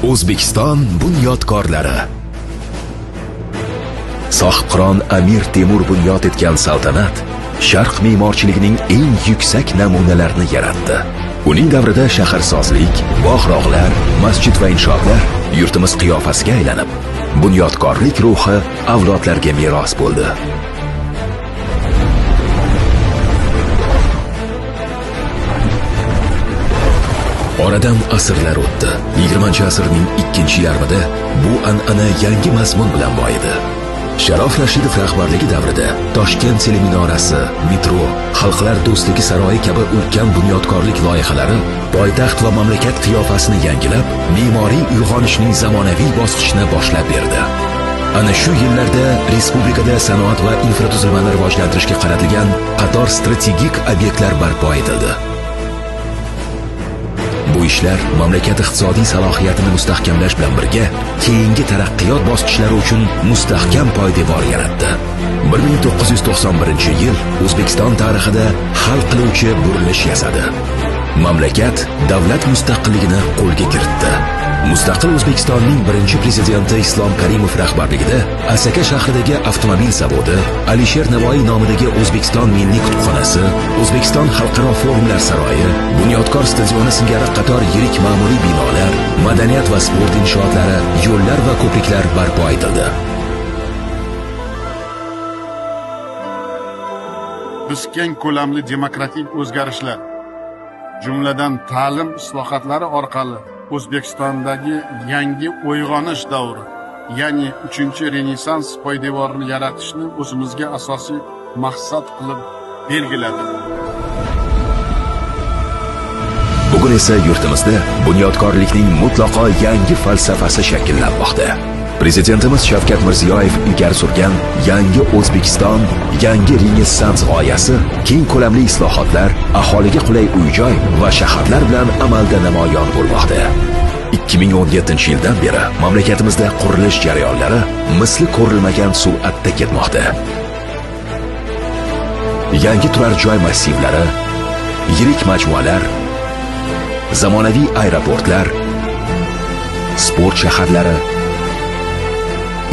O'zbekiston bunyodkorlari. Sohibqiron Amir Temur bunyod etgan saltanat Sharq me'morchiligining eng yuksak namunalarini yaratdi. Uning davrida shaharsozlik, bog'-rog'lar, masjid va inshootlar yurtimiz qiyofasiga aylanib, bunyodkorlik ruhi avlodlarga meros bo'ldi. Oradan asrlar o'tdi. 20-asrning ikkinchi yarmida bu an'ana yangi mazmun bilan boyidi. Sharof Rashidov rahbarligi davrida Toshkent teleminorasi, metro, xalqlar do'stligi saroyi kabi ulkan bunyodkorlik loyihalari poytaxt va mamlakat qiyofasini yangilab, me'moriy uyg'onishning zamonaviy bosqichini boshlab berdi. Ana shu yillarda respublikada sanoat va infratuzilmani rivojlantirishga qaratilgan qator strategik obyektlar barpo etildi. Bu ishlar mamlakat iqtisodiy salohiyatini mustahkamlash bilan birga keyingi taraqqiyot bosqichlari uchun mustahkam poydevor yaratdi. 1991-yil O'zbekiston tarixida hal qiluvchi burilish yasadi. Mamlakat davlat mustaqilligini qo'lga kiritdi. Mustaqil O'zbekistonning birinchi prezidenti Islom Karimov rahbarligida Asaka shahridagi avtomobil zavodi, Alisher Navoiy nomidagi O'zbekiston Milliy kutubxonasi, O'zbekiston xalqaro forumlar saroyi, Bunyodkor stadioni singari qator yirik ma'muriy binolar, madaniyat va sport inshootlari, yo'llar va ko'priklar barpo etildi. Biz keng ko'lamli demokratik o'zgarishlar, jumladan ta'lim islohotlari orqali O'zbekistondagi yangi uyg'onish davri, ya'ni 3-renessans poydevorini yaratishni o'zimizga asosiy maqsad qilib belgiladi. Bugun esa yurtimizda bunyodkorlikning mutlaqo yangi falsafasi shakllanmoqda. Prezidentimiz Shavkat Mirziyoyev ilgari surgan yangi O'zbekiston, yangi renessans g'oyasi keng ko'lamli islohotlar, aholiga qulay uy-joy va shaharlar bilan amalda namoyon bo'lmoqda. 2017-yildan beri mamlakatimizda qurilish jarayonlari misli ko'rilmagan sur'atda ketmoqda. Yangi turar joy massivlari, yirik majmualar, zamonaviy aeroportlar, sport shaharlari,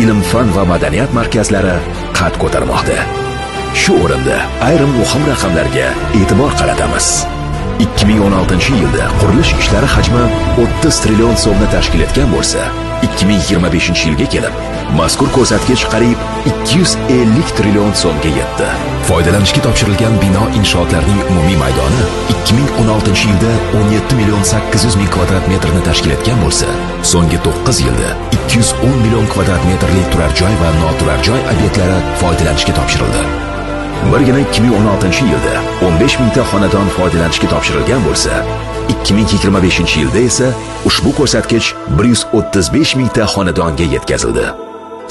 ilm-fan va madaniyat markazlari qad ko'tarmoqda. Shu o'rinda ayrim muhim raqamlarga e'tibor qaratamiz. 2016-yilda qurilish ishlari hajmi 30 trillion so'mni tashkil etgan bo'lsa, 2025-yilga kelib, mazkur ko'rsatkich qariyb 250 trillion so'mga yetdi. Foydalanishga topshirilgan bino inshootlarning umumiy maydoni 2016-yilda 17 million 800 ming kvadrat metrni tashkil etgan bo'lsa, so'nggi 9 yilda 210 million kvadrat metrli turar joy va noturar joy obyektlari foydalanishga topshirildi. Birgina 2016-yilda 15 mingta xonadon foydalanishga topshirilgan bo'lsa, 2025-yilda esa ushbu ko'rsatkich 135 mingta xonadonga yetkazildi.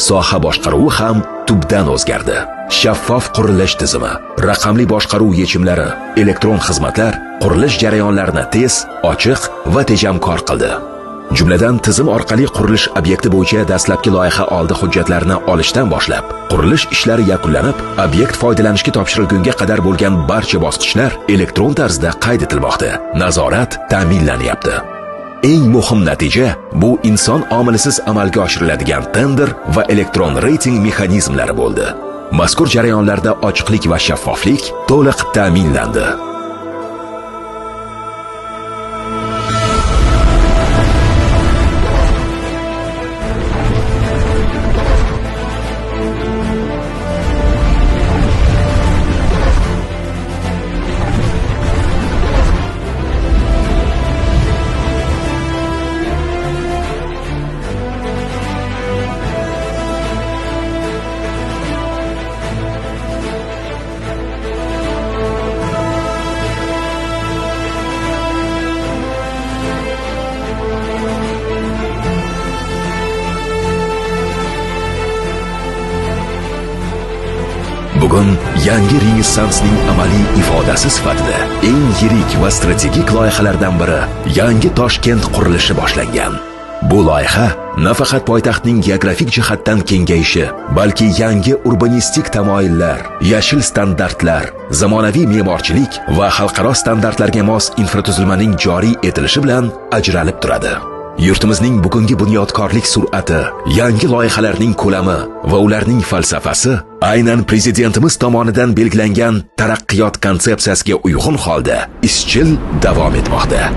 Soha boshqaruvi ham tubdan o'zgardi. Shaffof qurilish tizimi, raqamli boshqaruv yechimlari, elektron xizmatlar qurilish jarayonlarini tez, ochiq va tejamkor qildi. Jumladan tizim orqali qurilish obyekti bo'yicha dastlabki loyiha oldi hujjatlarini olishdan boshlab, qurilish ishlari yakunlanib, obyekt foydalanishga topshirilgunga qadar bo'lgan barcha bosqichlar elektron tarzda qayd etilmoqda. Nazorat ta'minlanyapti. Eng muhim natija bu inson omilisiz amalga oshiriladigan tender va elektron reyting mexanizmlari bo'ldi. Mazkur jarayonlarda ochiqlik va shaffoflik to'liq ta'minlandi. Bugun yangi renessansning amaliy ifodasi sifatida eng yirik va strategik loyihalardan biri yangi Toshkent qurilishi boshlangan. Bu loyiha nafaqat poytaxtning geografik jihatdan kengayishi, balki yangi urbanistik tamoyillar, yashil standartlar, zamonaviy me'morchilik va xalqaro standartlarga mos infratuzilmaning joriy etilishi bilan ajralib turadi. Yurtimizning bugungi bunyodkorlik sur'ati, yangi loyihalarning ko'lami va ularning falsafasi aynan prezidentimiz tomonidan belgilangan taraqqiyot konsepsiyasiga uyg'un holda izchil davom etmoqda.